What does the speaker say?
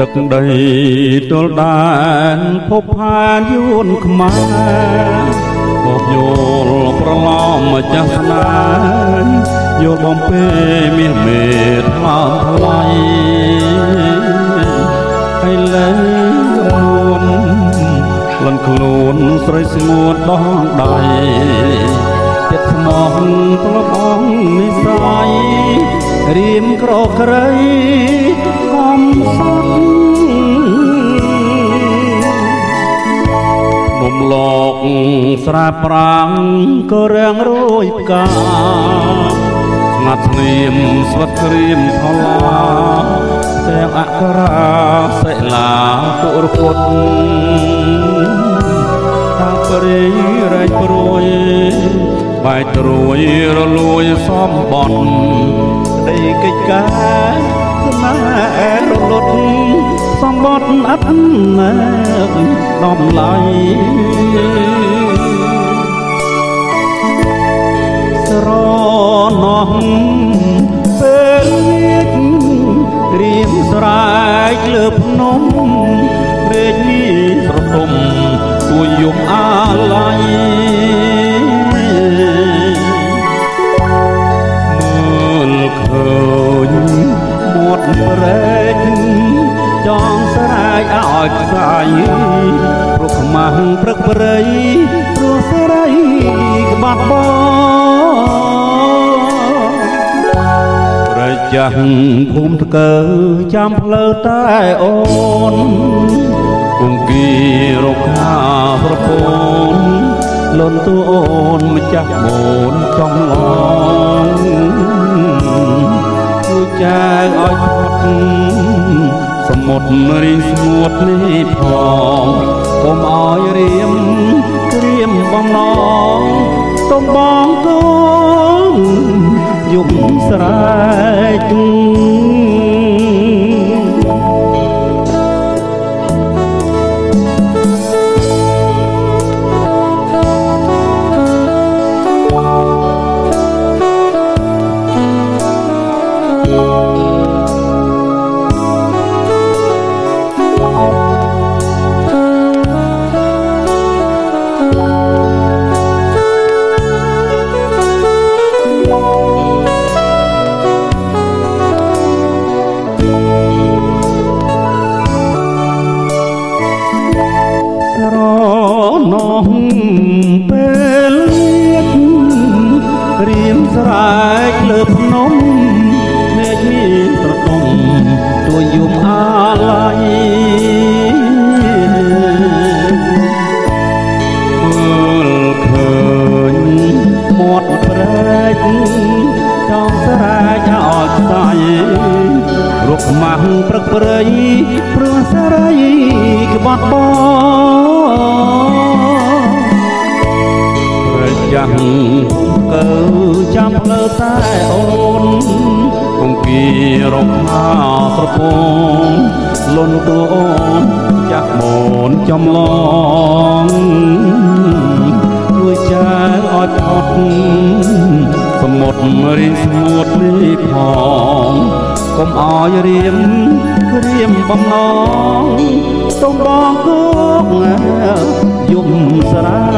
ទឹកដីទល់ដែនភពផានយួនខ្មែរបបយល់ប្រឡំម្ចាស់ស្នេហ៍យល់បំពេមាសមេថ្លើមថ្លៃហើយលែងរួនលន់ខ្លួនស្រីស្ងួនដងដៃចិត្តស្មោះធ្លាប់អងនិស័យរៀមក្រក្រៃកំសត់នំលោកស្រាប្រាំងក៏រាំងរួយផ្កាស្ងាត់ស្ងៀមស្វិតក្រៀមផល្លាទាំងអក្សរាសិលាទុរពុតតាព្រីរែកព្រួយបែកត្រួយរលួយសំបន់ដីកិច្ចការស្នេហ៍រលត់សំបត់អត់ណែដំឡៃស្រណោះពេលរៀមស្រែកលើភ្នំពេកនេះស្រទុំទួយយំអាឡ័យមើលឃើញមាត់ព្រែកចង់ស្រែកឲ្យខ្សាយព្រោះខ្មាំងព្រឹកព្រៃព្រោះស្រីក្បាត់បងចាស់ភូមិតកើចាំផ្លូវតែអូនគង្គីរកខាប្រពន្ធលន់តួអូនម្ចាស់បូនចំឡងជួយចែកឲ្យផុតសមុទ្ររីស្ងួតនេះផងកុំឲ្យរៀមក្រៀមបំណងទុំបងកូនយំស្រែកនំពេលរៀមស្រែកលើភ្នំមេឃនេះត្រតុំទួយយំអាឡ័យមើលឃើញមាត់ព្រែកចង់ស្រែកឲ្យខ្សាយរកខ្មាំងព្រឹកព្រៃព្រោះស្រីក្បត់បងចាំកើចាំផ្លូវតែអូនគង្គីរកខាស្រពងលន់តួអូនចាស់បូនចំឡងជួយចែកឲ្យផុតសមុទ្ររីស្ងួតនេះផងកុំឲ្យរៀមក្រៀមបំណងទុំបងគោកយំស្រែ